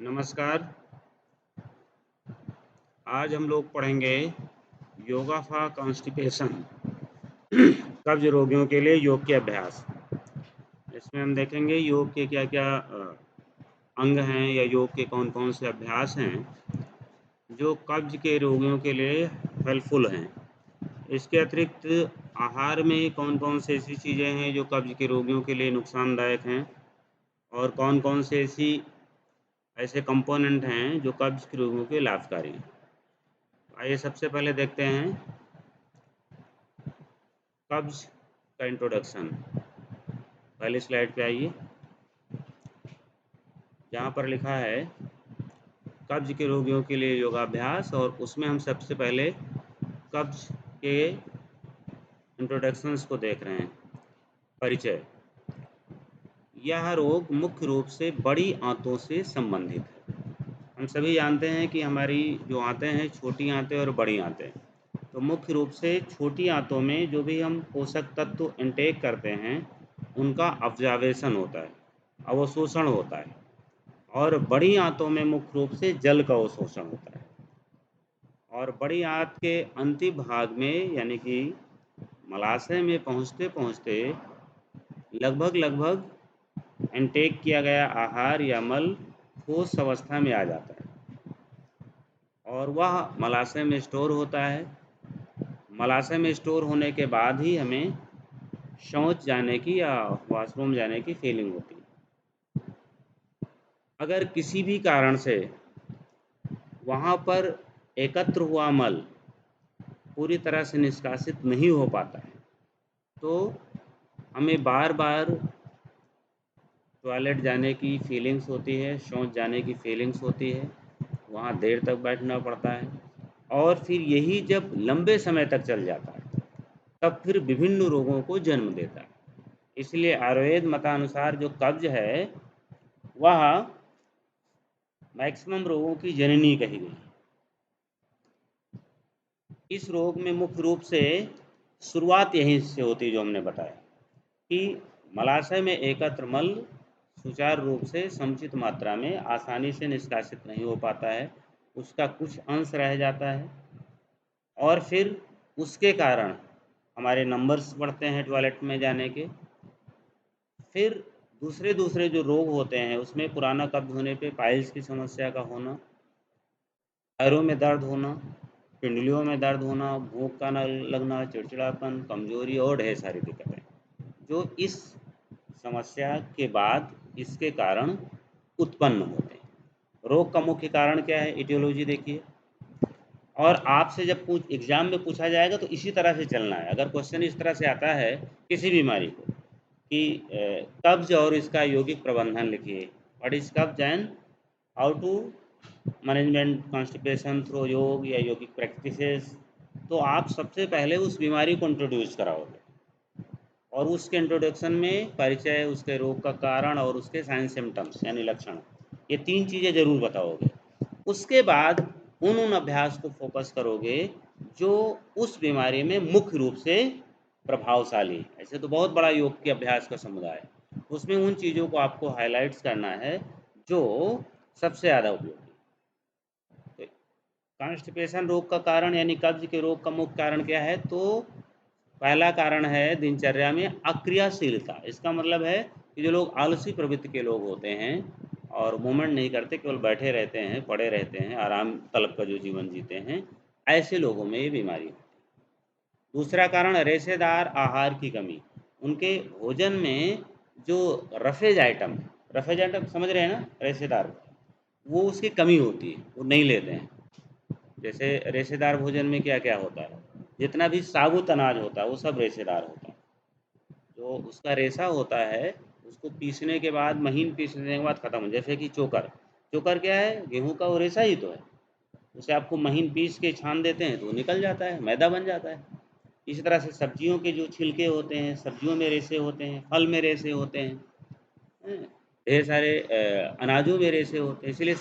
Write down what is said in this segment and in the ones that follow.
नमस्कार। आज हम लोग पढ़ेंगे योगा फॉर कॉन्स्टिपेशन कब्ज रोगियों के लिए योग के अभ्यास। इसमें हम देखेंगे योग के क्या-क्या अंग हैं या योग के कौन-कौन से अभ्यास हैं जो कब्ज के रोगियों के लिए हेल्पफुल हैं। इसके अतिरिक्त आहार में कौन-कौन से ऐसी चीज़ें हैं जो कब्ज के रोगियों के लिए नुकसानदायक हैं और कौन-कौन से ऐसे कंपोनेंट हैं जो कब्ज के रोगियों के लिए लाभकारी हैं। आइए सबसे पहले देखते हैं कब्ज का इंट्रोडक्शन। पहली स्लाइड पे आइए, जहाँ पर लिखा है कब्ज के रोगियों के लिए योगाभ्यास, और उसमें हम सबसे पहले कब्ज के इंट्रोडक्शंस को देख रहे हैं। परिचय। यह रोग मुख्य रूप से बड़ी आंतों से संबंधित है। हम सभी जानते हैं कि हमारी जो आंतें हैं, छोटी आंतें और बड़ी आंतें। तो मुख्य रूप से छोटी आंतों में जो भी हम पोषक तत्व इनटेक करते हैं उनका ऑब्जर्वेशन होता है, अवशोषण होता है, और बड़ी आंतों में मुख्य रूप से जल का अवशोषण होता है। और बड़ी आंत के अंतिम भाग में यानी कि मलाशय में पहुँचते पहुँचते लगभग इनटेक किया गया आहार या मल ठोस अवस्था में आ जाता है और वह मलाशय में स्टोर होता है। मलाशय में स्टोर होने के बाद ही हमें शौच जाने की या वॉशरूम जाने की फीलिंग होती है। अगर किसी भी कारण से वहाँ पर एकत्र हुआ मल पूरी तरह से निष्कासित नहीं हो पाता है तो हमें बार बार टॉयलेट जाने की फीलिंग्स होती है, शौच जाने की फीलिंग्स होती है, वहाँ देर तक बैठना पड़ता है, और फिर यही जब लंबे समय तक चल जाता है तब फिर विभिन्न रोगों को जन्म देता है। इसलिए आयुर्वेद मतानुसार जो कब्ज है वह मैक्सिमम रोगों की जननी कही गई है। इस रोग में मुख्य रूप से शुरुआत यहीं से होती है, जो हमने बताया कि मलाशय में एकत्र मल सुचारू रूप से समुचित मात्रा में आसानी से निष्कासित नहीं हो पाता है, उसका कुछ अंश रह जाता है, और फिर उसके कारण हमारे नंबर्स बढ़ते हैं टॉयलेट में जाने के। फिर दूसरे जो रोग होते हैं उसमें पुराना कब्ज होने पे पाइल्स की समस्या का होना, पैरों में दर्द होना, पिंडलियों में दर्द होना, भूख का न लगना, चिड़चिड़ापन, कमजोरी और ढेर सारी दिक्कतें जो इस समस्या के बाद इसके कारण उत्पन्न होते हैं। रोग का मुख्य कारण क्या है, इटियोलॉजी देखिए, और आपसे जब एग्जाम में पूछा जाएगा तो इसी तरह से चलना है। अगर क्वेश्चन इस तरह से आता है किसी बीमारी को कि कब्ज और इसका यौगिक प्रबंधन लिखिए, व्हाट इज कब्ज and how to management constipation through yoga या यौगिक प्रैक्टिसेस, तो आप सबसे पहले उस बीमारी को इंट्रोड्यूस कराओगे और उसके इंट्रोडक्शन में परिचय, उसके रोग का कारण और उसके साइन सिम्टम्स यानी लक्षण, ये 3 चीज़ें जरूर बताओगे। उसके बाद उन अभ्यास को फोकस करोगे जो उस बीमारी में मुख्य रूप से प्रभावशाली। ऐसे तो बहुत बड़ा योग के अभ्यास का समुदाय है, उसमें उन चीज़ों को आपको हाईलाइट्स करना है जो सबसे ज़्यादा उपयोगी। कॉन्स्टिपेशन रोग का कारण यानी कब्ज के रोग का मुख्य कारण क्या है, तो पहला कारण है दिनचर्या में अक्रियाशीलता। इसका मतलब है कि जो लोग आलसी प्रवृत्ति के लोग होते हैं और मूवमेंट नहीं करते, केवल बैठे रहते हैं, पड़े रहते हैं, आराम तलब का जो जीवन जीते हैं, ऐसे लोगों में ये बीमारी होती है। दूसरा कारण रेशेदार आहार की कमी। उनके भोजन में जो रफेज आइटम समझ रहे हैं ना, रेशेदार, वो उसकी कमी होती है, वो नहीं लेते हैं। जैसे रेशेदार भोजन में क्या क्या होता है, जितना भी साबुत अनाज होता है वो सब रेशेदार होता है। जो उसका रेशा होता है उसको पीसने के बाद, महीन पीसने के बाद ख़त्म हो, जैसे कि चोकर क्या है, गेहूं का वो रेशा ही तो है। उसे आपको महीन पीस के छान देते हैं तो वो निकल जाता है, मैदा बन जाता है। इसी तरह से सब्जियों के जो छिलके होते हैं, सब्जियों में रेशे होते हैं, फल में रेशे होते हैं, ढेर सारे अनाजों में रेशे होते हैं। इसलिए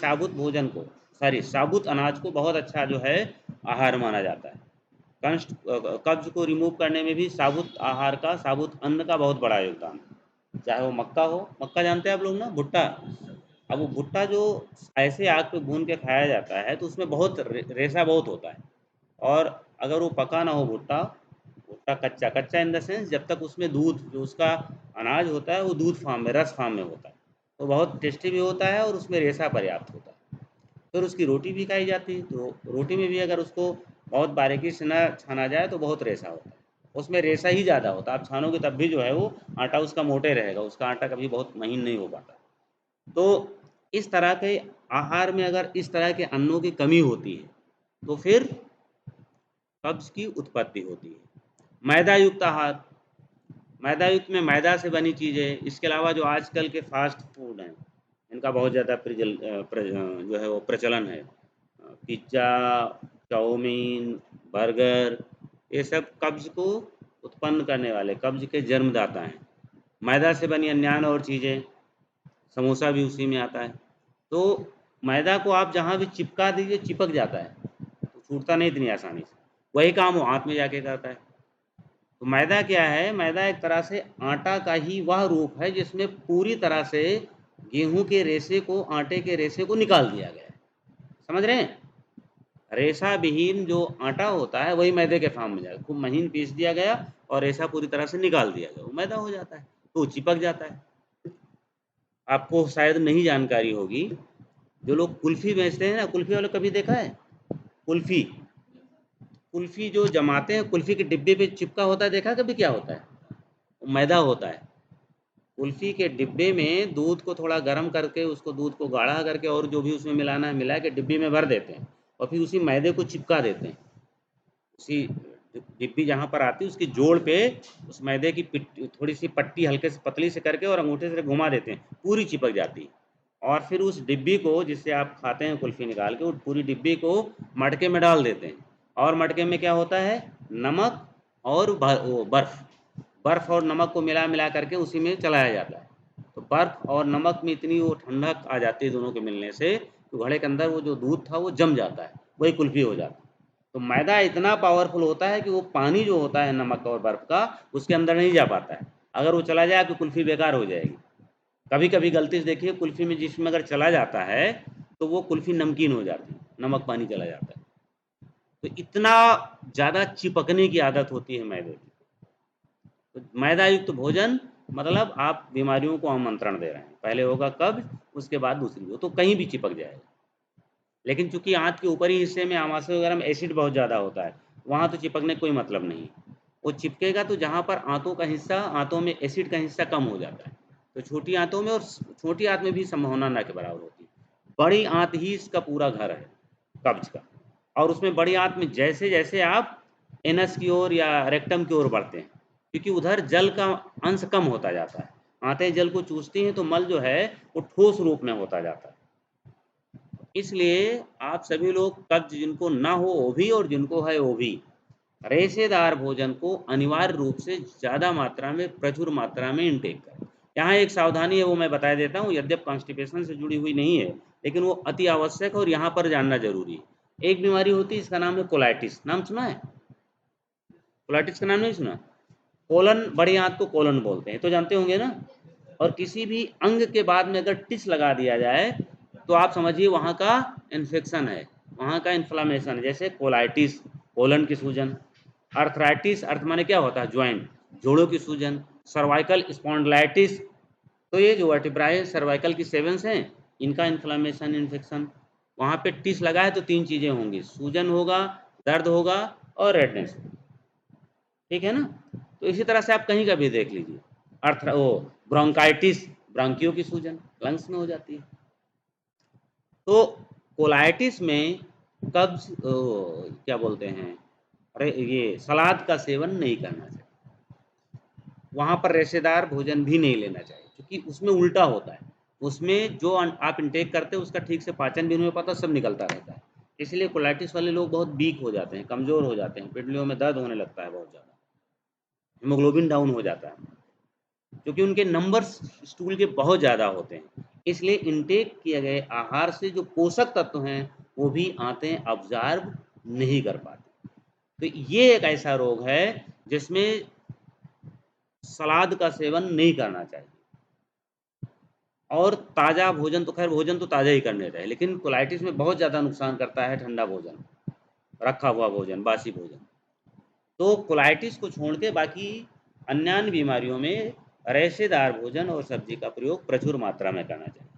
साबुत अनाज को बहुत अच्छा जो है आहार माना जाता है। कब्ज को रिमूव करने में भी साबुत आहार का, साबुत अन्न का बहुत बड़ा योगदान है। चाहे वो मक्का हो, मक्का जानते हैं आप लोग ना, भुट्टा, अब वो भुट्टा जो ऐसे आग पे भून के खाया जाता है तो उसमें बहुत रेशा बहुत होता है, और अगर वो पका ना हो भुट्टा, भुट्टा कच्चा कच्चा इन द सेंस जब तक उसमें दूध जो उसका अनाज होता है वो दूध फार्म में, रस फार्म में होता है, तो बहुत टेस्टी भी होता है और उसमें रेशा पर्याप्त होता है। फिर उसकी रोटी भी खाई जाती है, तो रोटी में भी अगर उसको बहुत बारीकी से ना छाना जाए तो बहुत रेशा होता है, उसमें रेशा ही ज़्यादा होता है, आप छानोगे तब भी जो है वो आटा उसका मोटे रहेगा, उसका आटा कभी बहुत महीन नहीं हो पाता। तो इस तरह के आहार में अगर इस तरह के अन्नों की कमी होती है तो फिर कब्ज की उत्पत्ति होती है। मैदा युक्त आहार, मैदा युक्त में मैदा से बनी चीज़ें, इसके अलावा जो आजकल के फास्ट फूड हैं इनका बहुत ज़्यादा जो है वो प्रचलन है, पिज्ज़ा, चाउमीन, बर्गर, ये सब कब्ज को उत्पन्न करने वाले, कब्ज के जन्मदाता हैं। मैदा से बनी अन्य और चीज़ें, समोसा भी उसी में आता है। तो मैदा को आप जहाँ भी चिपका दीजिए चिपक जाता है, तो छूटता नहीं इतनी आसानी से, वही काम वो हाथ में जाके करता है। तो मैदा क्या है, मैदा एक तरह से आटा का ही वह रूप है जिसमें पूरी तरह से गेहूं के रेशे को, आटे के रेशे को निकाल दिया गया है। समझ रहे हैं? रेशा विहीन जो आटा होता है वही मैदे के फॉर्म में जाएगा, खूब महीन पीस दिया गया और रेशा पूरी तरह से निकाल दिया गया, वो मैदा हो जाता है, तो वो चिपक जाता है। आपको शायद नहीं जानकारी होगी, जो लोग कुल्फी बेचते हैं ना, कुल्फी वाले कभी देखा है? कुल्फी, कुल्फी जो जमाते हैं कुल्फी के डिब्बे पे चिपका होता है, देखा कभी? क्या होता है? वो मैदा होता है। कुल्फी के डिब्बे में दूध को थोड़ा गर्म करके, उसको दूध को गाढ़ा करके और जो भी उसमें मिलाना है मिला के डिब्बी में भर देते हैं और फिर उसी मैदे को चिपका देते हैं, उसी डिब्बी जहाँ पर आती है उसकी जोड़ पे उस मैदे की थोड़ी सी पट्टी हल्के से पतली से करके और अंगूठे से घुमा देते हैं, पूरी चिपक जाती है। और फिर उस डिब्बी को, जिससे आप खाते हैं कुल्फी निकाल के, उस पूरी डिब्बी को मटके में डाल देते हैं, और मटके में क्या होता है, नमक और बर्फ़, बर्फ़ और नमक को मिला मिला करके उसी में चलाया जाता है। तो बर्फ़ और नमक में इतनी वो ठंडक आ जाती है दोनों के मिलने से, तो घड़े के अंदर वो जो दूध था वो जम जाता है, वही कुल्फी हो जाती है। तो मैदा इतना पावरफुल होता है कि वो पानी जो होता है नमक और बर्फ़ का, उसके अंदर नहीं जा पाता है, अगर वो चला जाए तो कुल्फी बेकार हो जाएगी। कभी कभी गलती से देखिए कुल्फी में जिसमें अगर चला जाता है तो वो कुल्फी नमकीन हो जाती है, नमक पानी चला जाता है। तो इतना ज़्यादा चिपकने की आदत होती है मैदे की। तो मैदा युक्त भोजन मतलब आप बीमारियों को आमंत्रण दे रहे हैं, पहले होगा कब्ज, उसके बाद दूसरी, वो तो कहीं भी चिपक जाएगा। लेकिन चूंकि आंत के ऊपरी हिस्से में, आमाशय वगैरह में एसिड बहुत ज़्यादा होता है, वहाँ तो चिपकने का कोई मतलब नहीं, वो चिपकेगा तो जहाँ पर आंतों का हिस्सा, आंतों में एसिड का हिस्सा कम हो जाता है, तो छोटी आंतों में, और छोटी आंत में भी संभावना ना के बराबर होती है। बड़ी आंत ही इसका पूरा घर है कब्ज का, और उसमें बड़ी आंत में जैसे जैसे आप एनस की ओर या रेक्टम की ओर बढ़ते हैं, क्योंकि उधर जल का अंश कम होता जाता है, आंतें जल को चूसती हैं तो मल जो है वो ठोस रूप में होता जाता है। इसलिए आप सभी लोग कब्ज जिनको ना हो वो भी, और जिनको है वो भी, रेशेदार भोजन को अनिवार्य रूप से ज़्यादा मात्रा में, प्रचुर मात्रा में इंटेक करें। यहाँ एक सावधानी है वो मैं बता देता हूँ, यद्यप कॉन्स्टिपेशन से जुड़ी हुई नहीं है, लेकिन वो अति आवश्यक है और यहाँ पर जानना जरूरी है। एक बीमारी होती है, इसका नाम है कोलाइटिस, नाम सुना है? कोलाइटिस का नाम नहीं सुना? कोलन, बड़ी आंत को कोलन बोलते हैं, तो जानते होंगे ना। और किसी भी अंग के बाद में अगर टिस लगा दिया जाए तो आप समझिए वहाँ का इन्फेक्शन है, वहाँ का इन्फ्लामेशन है, जैसे कोलाइटिस, कोलन की सूजन, अर्थराइटिस, अर्थ माने क्या होता है, ज्वाइंट, जोड़ों की सूजन, सर्वाइकल स्पॉन्डिलाइटिस, तो ये जो वर्टिब्राई सर्वाइकल की सेवेंस हैं, इनका इन्फ्लामेशन, इन्फेक्शन, वहाँ पे टिस लगा है तो तीन चीज़ें होंगी, सूजन होगा, दर्द होगा और रेडनेस। ठीक है ना? तो इसी तरह से आप कहीं का भी देख लीजिए, अर्थ वो ब्रोंकाइटिस, ब्रांकियों की सूजन लंग्स में हो जाती है। तो कोलाइटिस में कब्ज, क्या बोलते हैं, अरे ये सलाद का सेवन नहीं करना चाहिए, वहाँ पर रेशेदार भोजन भी नहीं लेना चाहिए, क्योंकि उसमें उल्टा होता है, उसमें जो आप इंटेक करते हैं उसका ठीक से पाचन भी नहीं हो पाता, सब निकलता रहता है। इसलिए कोलाइटिस वाले लोग बहुत वीक हो जाते हैं, कमज़ोर हो जाते हैं, पिंडलियों में दर्द होने लगता है बहुत ज़्यादा, हीमोग्लोबिन डाउन हो जाता है, क्योंकि उनके नंबर्स स्टूल के बहुत ज़्यादा होते हैं। इसलिए इनटेक किए गए आहार से जो पोषक तत्व हैं वो भी आते ऑब्जर्व नहीं कर पाते। तो ये एक ऐसा रोग है जिसमें सलाद का सेवन नहीं करना चाहिए, और ताज़ा भोजन तो खैर भोजन तो ताज़ा ही करने रहे, लेकिन कोलाइटिस में बहुत ज़्यादा नुकसान करता है ठंडा भोजन, रखा हुआ भोजन, बासी भोजन। तो कोलाइटिस को छोड़ के बाकी अन्य बीमारियों में रेशेदार भोजन और सब्जी का प्रयोग प्रचुर मात्रा में करना चाहिए।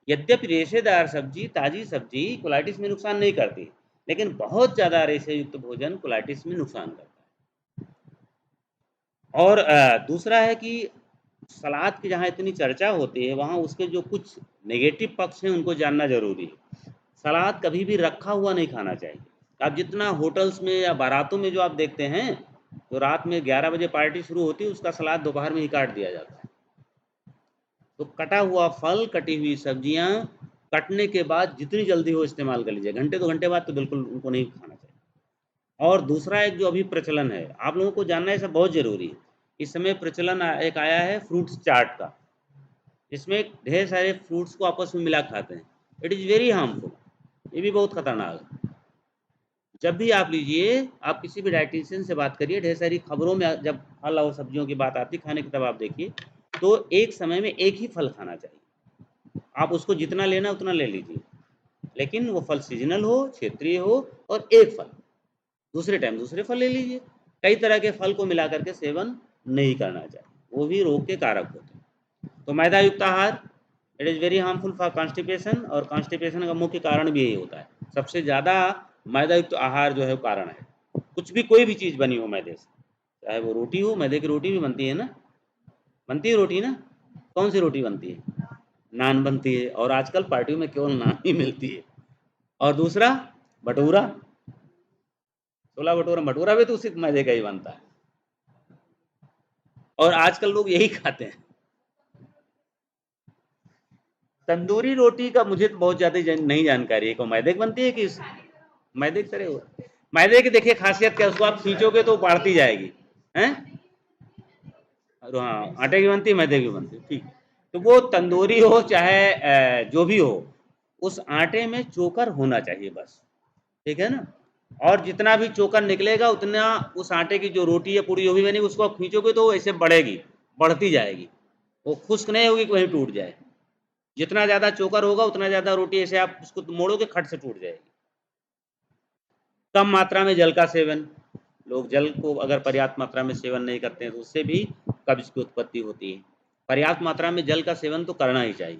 यद्यपि रेशेदार सब्जी, ताज़ी सब्जी कोलाइटिस में नुकसान नहीं करती, लेकिन बहुत ज़्यादा रेशे युक्त भोजन कोलाइटिस में नुकसान करता है। और दूसरा है कि सलाद की जहाँ इतनी चर्चा होती है, वहाँ उसके जो कुछ नेगेटिव पक्ष हैं उनको जानना ज़रूरी है। सलाद कभी भी रखा हुआ नहीं खाना चाहिए। आप जितना होटल्स में या बारातों में जो आप देखते हैं, तो रात में 11 बजे पार्टी शुरू होती है, उसका सलाद दोपहर में ही काट दिया जाता है। तो कटा हुआ फल, कटी हुई सब्जियां कटने के बाद जितनी जल्दी हो इस्तेमाल कर लीजिए, घंटे 2 घंटे बाद तो बिल्कुल उनको नहीं खाना चाहिए। और दूसरा एक जो अभी प्रचलन है, आप लोगों को जानना है, सब बहुत ज़रूरी है। इस समय प्रचलन एक आया है फ्रूट्स चाट का, इसमें ढेर सारे फ्रूट्स को आपस में मिला खाते हैं। इट इज़ वेरी हार्मफुल, ये भी बहुत खतरनाक है। जब भी आप लीजिए, आप किसी भी डाइटिशियन से बात करिए, ढेर सारी खबरों में जब फल और सब्जियों की बात आती है खाने की, तब आप देखिए तो एक समय में एक ही फल खाना चाहिए। आप उसको जितना लेना उतना ले लीजिए, लेकिन वो फल सीजनल हो, क्षेत्रीय हो, और एक फल, दूसरे टाइम दूसरे फल ले लीजिए। कई तरह के फल को मिला करके सेवन नहीं करना चाहिए, वो भी रोग के कारक होते हैं। तो मैदा युक्त आहार, it is very harmful for constipation, और कॉन्स्टिपेशन का मुख्य कारण भी यही होता है। सबसे ज़्यादा मैदा युक्त आहार जो है वो कारण है। कुछ भी, कोई भी चीज़ बनी हो मैदे से, चाहे वो रोटी हो, मैदे की रोटी भी बनती है ना, बनती है रोटी ना, कौन सी रोटी बनती है? नान बनती है, और आजकल पार्टियों में केवल नान ही मिलती है। और दूसरा भटूरा, छोला भटूरा, भटूरा भी तो उसी मैदे का ही बनता है, और आजकल लोग यही खाते हैं। तंदूरी रोटी का मुझे तो बहुत ज़्यादा नहीं जानकारी है, को मैदे की बनती है कि मैदे की तरह हो? मैदे की देखिए खासियत क्या, उसको आप खींचोगे तो बढ़ती जाएगी, हैं? और हाँ, आटे की बनती है, मैदे की बनती है, ठीक। तो वो तंदूरी हो चाहे जो भी हो, उस आटे में चोकर होना चाहिए बस, ठीक है ना। और जितना भी चोकर निकलेगा उतना उस आटे की जो रोटी या पूड़ी जो भी बनेगी, उसको आप खींचोगे तो ऐसे बढ़ेगी, बढ़ती जाएगी, वो खुश्क नहीं होगी कि वहीं टूट जाए। जितना ज़्यादा चोकर होगा उतना ज़्यादा रोटी ऐसे आप उसको मोड़ोगे, खट से टूट जाएगी। कम मात्रा में जल का सेवन, लोग जल को अगर पर्याप्त मात्रा में सेवन नहीं करते हैं तो उससे भी कब्ज की उत्पत्ति होती है। पर्याप्त मात्रा में जल का सेवन तो करना ही चाहिए,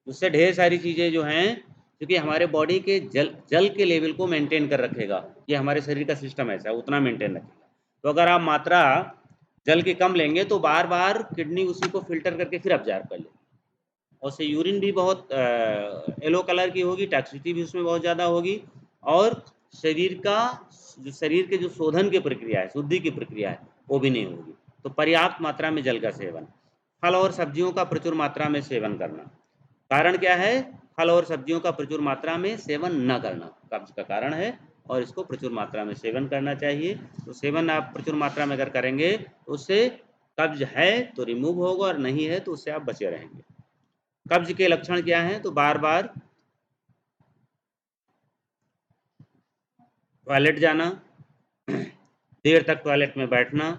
उससे ढेर सारी चीज़ें जो हैं, क्योंकि हमारे बॉडी के जल के लेवल को मेंटेन कर रखेगा, ये हमारे शरीर का सिस्टम ऐसा है, उतना मेंटेन रखेगा। तो अगर आप मात्रा जल की कम लेंगे तो बार बार किडनी उसी को फिल्टर करके फिर अब्जॉर्ब कर लेगी, और उससे यूरिन भी बहुत येलो कलर की होगी, टॉक्सिसिटी भी उसमें बहुत ज़्यादा होगी, और शरीर के जो शोधन की प्रक्रिया है, शुद्धि की प्रक्रिया है, वो भी नहीं होगी। तो पर्याप्त मात्रा में जल का सेवन, फल और सब्जियों का प्रचुर मात्रा में सेवन करना। कारण क्या है? फल और सब्जियों का प्रचुर मात्रा में सेवन न करना कब्ज का कारण है, और इसको प्रचुर मात्रा में सेवन करना चाहिए। तो सेवन आप प्रचुर मात्रा में अगर करेंगे तो उससे कब्ज है तो रिमूव होगा, और नहीं है तो उससे आप बचे रहेंगे। कब्ज के लक्षण क्या हैं? तो बार बार टॉयलेट जाना, देर तक टॉयलेट में बैठना,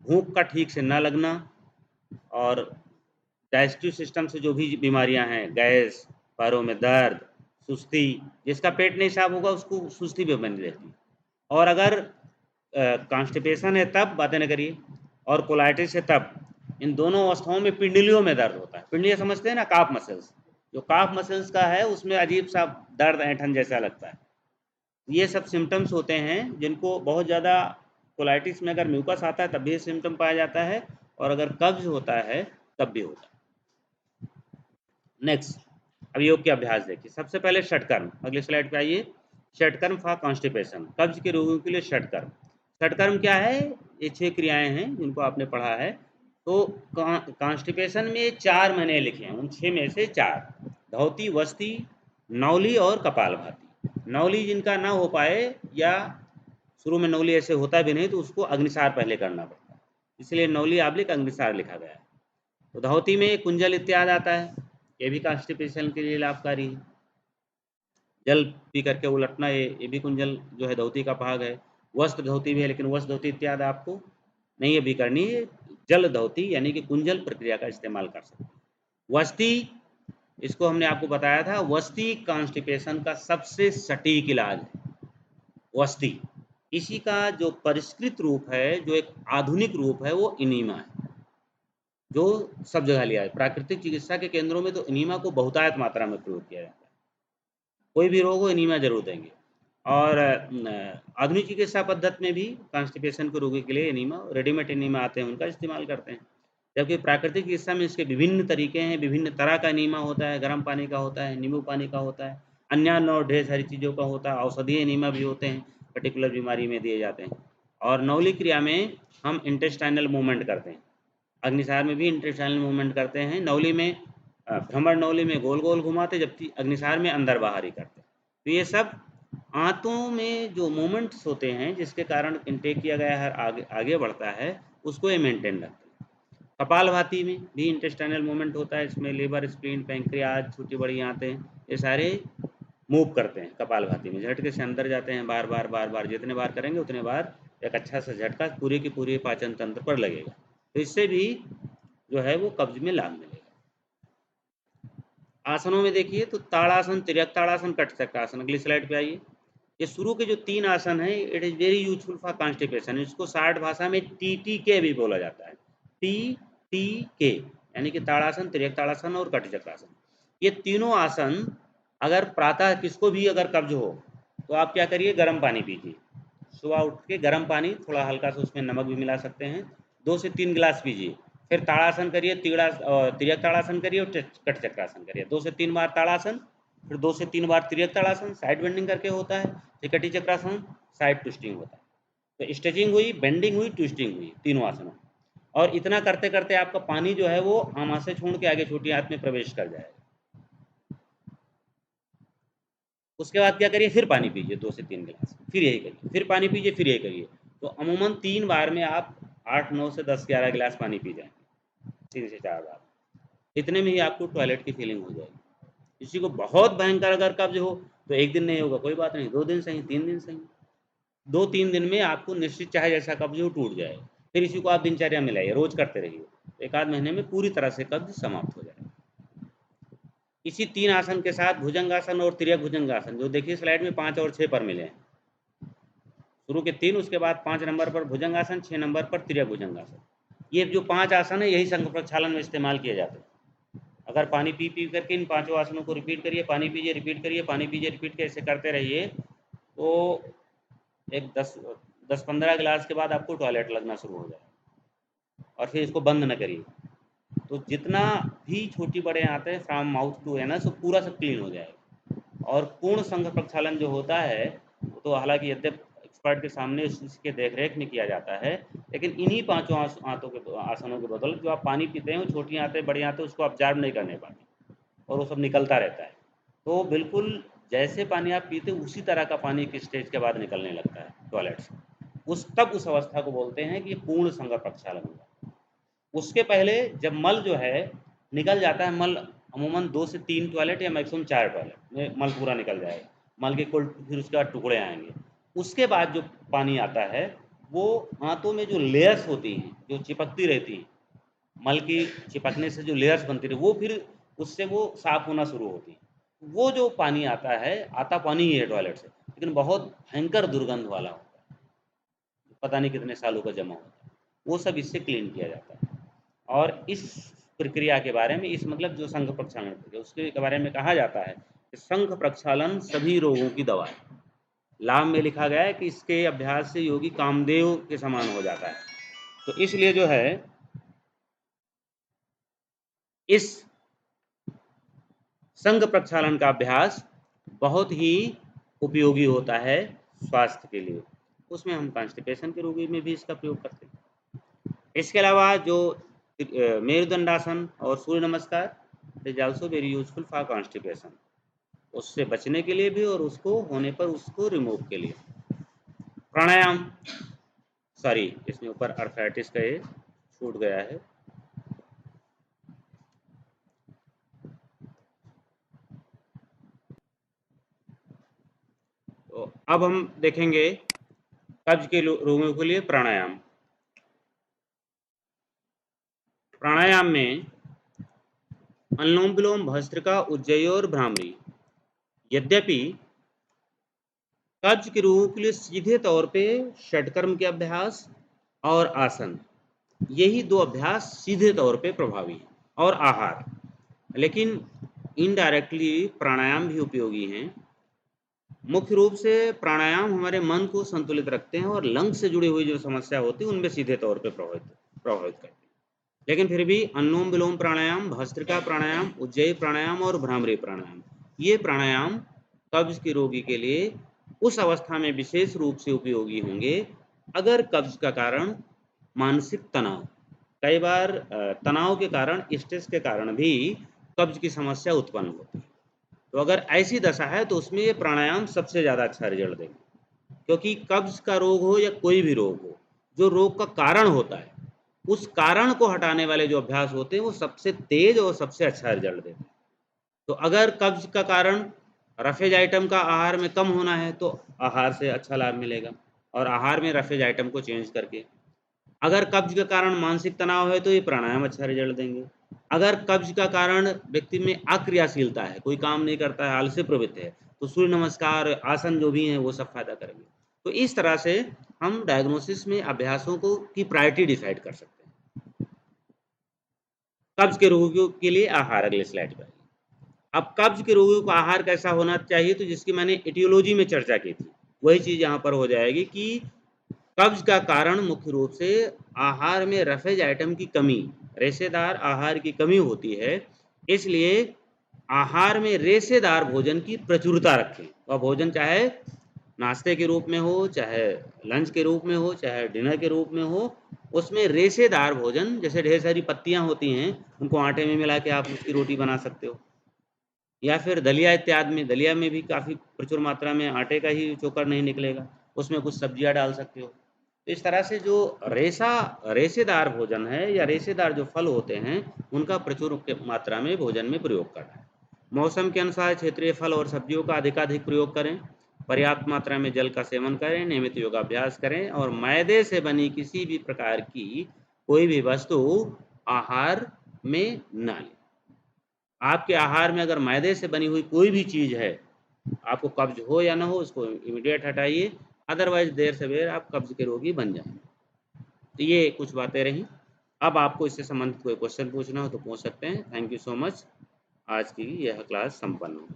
भूख का ठीक से न लगना, और डाइजेस्टिव सिस्टम से जो भी बीमारियां हैं, गैस, पैरों में दर्द, सुस्ती, जिसका पेट नहीं साफ होगा उसको सुस्ती भी बनी रहती है। और अगर कॉन्स्टिपेशन है तब बातें न करिए, और कोलाइटिस है तब। इन दोनों अवस्थाओं में पिंडलियों में दर्द होता है। पिंडलियाँ समझते हैं ना, काफ मसल्स, जो काफ मसल्स का है उसमें अजीब सा दर्द, ऐंठन जैसा लगता है। ये सब सिम्टम्स होते हैं जिनको बहुत ज़्यादा, कोलाइटिस में अगर म्यूकस आता है तब भी सिम्टम पाया जाता है, और अगर कब्ज होता है तब भी होता है। नेक्स्ट, अब योग के अभ्यास देखिए। सबसे पहले षटकर्म, अगले स्लाइड पे आइए। षटकर्म फॉर कॉन्स्टिपेशन, कब्ज के रोगियों के लिए षटकर्म। षटकर्म क्या है? ये 6 क्रियाएं हैं जिनको आपने पढ़ा है। तो कॉन्स्टिपेशन में 4 मैंने लिखे हैं, उन 6 में से 4, धौती, वस्ती, नौली और कपालभाति। नौली जिनका ना हो पाए, या शुरू में नौली ऐसे होता भी नहीं, तो उसको अग्निसार पहले करना पड़ता है, इसलिए नौली आबलिक अग्निसार लिखा गया है। तो धौती में कुंजल इत्यादि आता है, ये भी कॉन्स्टिपेशन के लिए लाभकारी है। जल पी करके उलटना, ये भी कुंजल जो है धौती का भाग है। वस्त्र धौती भी है, लेकिन वस्त्र धौती इत्यादि आपको नहीं अभी करनी है। जल धौती यानी कि कुंजल प्रक्रिया का इस्तेमाल कर सकते हैं। वस्ती इसको हमने आपको बताया था वस्ती कॉन्स्टिपेशन का सबसे सटीक इलाज है, वस्ती। इसी का जो परिष्कृत रूप है, जो एक आधुनिक रूप है, वो इनीमा है, जो सब जगह लिया है। प्राकृतिक चिकित्सा के केंद्रों में तो इनीमा को बहुतायत मात्रा में प्रयोग किया जाता है। कोई भी रोग हो एनीमिया जरूर देंगे। और आधुनिक चिकित्सा पद्धति में भी कॉन्स्टिपेशन के रोगी के लिए एनीमा, रेडीमेड एनीमा आते हैं, उनका इस्तेमाल करते हैं। जबकि प्राकृतिक चिकित्सा में इसके विभिन्न तरीके हैं, विभिन्न तरह का एनीमा होता है, गर्म पानी का होता है, नींबू पानी का होता है, अन्य और ढेर सारी चीज़ों का होता है। औषधीय एनीमा भी होते हैं, पर्टिकुलर बीमारी में दिए जाते हैं। और नवली क्रिया में हम इंटेस्टाइनल मूवमेंट करते हैं, अग्निसार में भी इंटेस्टाइनल मूवमेंट करते हैं। नवली में भ्रमर नवली में गोल गोल घुमाते, जबकि अग्निसार में अंदर बाहर ही करते। तो ये सब आंतों में जो मूवमेंट्स होते हैं, जिसके कारण इनटेक किया गया है आगे आगे बढ़ता है, उसको ये मेंटेन रखते हैं। कपालभाति में भी इंटेस्टाइनल मूवमेंट होता है, इसमें लीवर, स्प्लीन, पैंक्रियाज, छोटी बड़ी आंतें, ये सारे मूव करते हैं। कपालभाति में झटके से अंदर जाते हैं, बार बार बार बार, जितने बार करेंगे उतने बार एक अच्छा सा झटका पूरे की पूरे पाचन तंत्र पर लगेगा। तो इससे भी जो है वो कब्ज में लाभ मिलेगा। आसनों में देखिए तो ताड़ासन, तिर्यक ताड़ासन, कटचक्रासन। अगली स्लाइड पे आइए। ये शुरू के जो 3 आसन हैं, it is very useful for constipation. इसको शार्ट भाषा में TTK भी बोला जाता है, TTK, यानी कि ताड़ासन, तिर्यक ताड़ासन और कटचक्रासन। ये तीनों आसन अगर प्रातः किसको भी अगर कब्ज हो तो आप क्या करिए, गर्म पानी पीजिए। सुबह उठ के गर्म पानी, थोड़ा हल्का सा उसमें नमक भी मिला सकते हैं, 2 से 3 गिलास पीजिए। फिर ताड़ासन करिए, तिर्यक ताड़ासन करिए और कटचक्रासन करिए। 2 से 3 बार ताड़ासन, फिर 2 से 3 बार तिर्यक ताड़ासन, साइड बेंडिंग करके होता है। फिर कटी चक्रासन, साइड ट्विस्टिंग होता है। तो स्ट्रेचिंग हुई, बेंडिंग हुई, ट्विस्टिंग हुई, तीनों आसनों। और इतना करते करते आपका पानी जो है वो आमाशय छोड़ के आगे छोटी आंत में प्रवेश कर जाएगा। उसके बाद क्या करिए, फिर पानी पीजिए 2 से 3 गिलास, फिर यही करिए, फिर पानी पीजिए, फिर यही करिए। तो अमूमन 3 बार में आप 8, 9 से 10, 11 गिलास पानी पी जाएंगे, 3 से 4 बार। इतने में ही आपको टॉयलेट की फीलिंग हो जाएगी। किसी को बहुत भयंकर अगर कब्ज हो तो 1 दिन नहीं होगा, कोई बात नहीं, 2 दिन सही, 3 दिन सही, 2-3 दिन में आपको निश्चित चाहे जैसा कब्ज हो टूट जाएगा। फिर इसी को आप दिनचर्या में लाइए, रोज करते रहिए, 1 आध महीने में पूरी तरह से कब्ज समाप्त हो जाएगा। इसी 3 आसन के साथ भुजंगासन और तिर्यक भुजंगासन, जो देखिए स्लाइड में 5 और 6 पर मिले हैं। शुरू के 3, उसके बाद 5 नंबर पर भुजंगासन, 6 नंबर पर तिर्यक भुजंगासन। ये जो 5 आसन है, यही संघ प्रक्षालन में इस्तेमाल किए जाते हैं। अगर पानी पी पी करके इन 5 आसनों को रिपीट करिए, पानी पीजिए, रिपीट करिए, पानी पीजिए, रिपीट करिए, ऐसे करते रहिए, तो एक 10-15 गिलास के बाद आपको टॉयलेट लगना शुरू हो जाए। और फिर इसको बंद न करिए, तो जितना भी छोटी बड़े आते हैं फ्रॉम माउथ टू एनस, वो पूरा सब क्लीन हो जाएगा। और पूर्ण संघ प्रक्षालन जो होता है, तो हालांकि यद्यप एक्सपर्ट के सामने इसके देखरेख में किया जाता है, लेकिन इन्हीं 5 आंतों के आसनों के बदल जो आप पानी पीते हैं, वो छोटी आंतें, बड़ी आंतें उसको ऑब्जर्व नहीं करने पाती और वो सब निकलता रहता है। तो बिल्कुल जैसे पानी आप पीते उसी तरह का पानी एक स्टेज के बाद निकलने लगता है टॉयलेट से। उस अवस्था को बोलते हैं कि पूर्ण संघ प्रक्षालन हुआ। उसके पहले जब मल जो है निकल जाता है, मल अमूमन 2 से 3 टॉयलेट या मैक्सिमम 4 टॉयलेट में मल पूरा निकल जाएगा। मल के कुल फिर उसके बाद टुकड़े आएंगे। उसके बाद जो पानी आता है, वो आंतों में जो लेयर्स होती हैं, जो चिपकती रहती हैं, मल की चिपकने से जो लेयर्स बनती रही, वो फिर उससे वो साफ होना शुरू होती है। वो जो पानी आता है, आता पानी ही है टॉयलेट से, लेकिन बहुत भयंकर दुर्गंध वाला होता है, पता नहीं कितने सालों का जमा होता है। वो सब इससे क्लीन किया जाता है। और इस प्रक्रिया के बारे में, इस मतलब जो संघ प्रक्षालन प्रक्रिया, उसके बारे में कहा जाता है कि संघ प्रक्षालन सभी रोगों की दवा है। लाभ में लिखा गया है कि इसके अभ्यास से योगी कामदेव के समान हो जाता है। तो इसलिए जो है इस संघ प्रक्षालन का अभ्यास बहुत ही उपयोगी होता है स्वास्थ्य के लिए। उसमें हम कॉन्स्टिपेशन के रोगी में भी इसका प्रयोग करते हैं। इसके अलावा जो मेरुदंडासन और सूर्य नमस्कार is also very useful for constipation, उससे बचने के लिए भी और उसको होने पर उसको रिमूव के लिए। प्राणायाम, सॉरी इसमें ऊपर अर्थराइटिस का ये छूट गया है। तो अब हम देखेंगे कब्ज के रोगों के लिए प्राणायाम। प्राणायाम में अनुलोम विलोम, भस्त्रिका, उज्जयी और भ्रामरी। यद्यपि कब्ज के रोगों के लिए सीधे तौर पे षटकर्म के अभ्यास और आसन, यही दो अभ्यास सीधे तौर पे प्रभावी हैं, और आहार। लेकिन इनडायरेक्टली प्राणायाम भी उपयोगी हैं। मुख्य रूप से प्राणायाम हमारे मन को संतुलित रखते हैं और लंग से जुड़ी हुई जो समस्या होती है उनमें सीधे तौर पे प्रभावित करते हैं। लेकिन फिर भी अनुलोम विलोम प्राणायाम, भस्त्रिका प्राणायाम, उज्जयी प्राणायाम और भ्रामरी प्राणायाम, ये प्राणायाम कब्ज के रोगी के लिए उस अवस्था में विशेष रूप से उपयोगी होंगे अगर कब्ज का कारण मानसिक तनाव, कई बार तनाव के कारण, स्ट्रेस के कारण भी कब्ज की समस्या उत्पन्न होती है। तो अगर ऐसी दशा है तो उसमें ये प्राणायाम सबसे ज़्यादा अच्छा रिजल्ट देंगे, क्योंकि कब्ज का रोग हो या कोई भी रोग हो, जो रोग का कारण होता है उस कारण को हटाने वाले जो अभ्यास होते हैं वो सबसे तेज और सबसे अच्छा रिजल्ट देते हैं। तो अगर कब्ज का कारण रफेज आइटम का आहार में कम होना है तो आहार से अच्छा लाभ मिलेगा, और आहार में रफेज आइटम को चेंज करके। अगर कब्ज का कारण मानसिक तनाव है तो ये प्राणायाम अच्छा रिजल्ट देंगे। अगर कब्ज का कारण व्यक्ति में अक्रियाशीलता है, कोई काम नहीं करता है, आलस्य प्रवृत्ति है, तो सूर्य नमस्कार, आसन जो भी हैं वो सब फायदा करेंगे। तो इस तरह से हम डायग्नोसिस में अभ्यासों को की प्रायोरिटी डिसाइड कर सकते हैं। कब्ज के रोगियों के लिए आहार, अगले स्लाइड पर। अब कब्ज के रोगियों को आहार कैसा होना चाहिए, तो जिसकी मैंने एटियोलॉजी में चर्चा की थी वही चीज यहाँ पर हो जाएगी कि कब्ज का कारण मुख्य रूप से आहार में रफेज आइटम की कमी, रेशेदार आहार की कमी होती है। इसलिए आहार में रेशेदार भोजन की प्रचुरता रखें। वह भोजन चाहे नाश्ते के रूप में हो, चाहे लंच के रूप में हो, चाहे डिनर के रूप में हो, उसमें रेशेदार भोजन, जैसे ढेर सारी पत्तियां होती हैं उनको आटे में मिला के आप उसकी रोटी बना सकते हो, या फिर दलिया इत्यादि में, दलिया में भी काफ़ी प्रचुर मात्रा में आटे का ही चोकर नहीं निकलेगा, उसमें कुछ सब्जियां डाल सकते हो। तो इस तरह से जो रेशेदार भोजन है या रेशेदार जो फल होते हैं उनका प्रचुर मात्रा में भोजन में प्रयोग करना है। मौसम के अनुसार क्षेत्रीय फल और सब्जियों का अधिकाधिक प्रयोग करें, पर्याप्त मात्रा में जल का सेवन करें, नियमित योगाभ्यास करें, और मैदे से बनी किसी भी प्रकार की कोई भी वस्तु आहार में ना लें। आपके आहार में अगर मैदे से बनी हुई कोई भी चीज़ है, आपको कब्ज हो या ना हो, उसको इमीडिएट हटाइए, अदरवाइज देर से देर आप कब्ज के रोगी बन जाएंगे। तो ये कुछ बातें रहीं। अब आपको इससे संबंधित कोई क्वेश्चन पूछना हो तो पूछ सकते हैं। Thank you so much. आज की यह क्लास संपन्न होगी।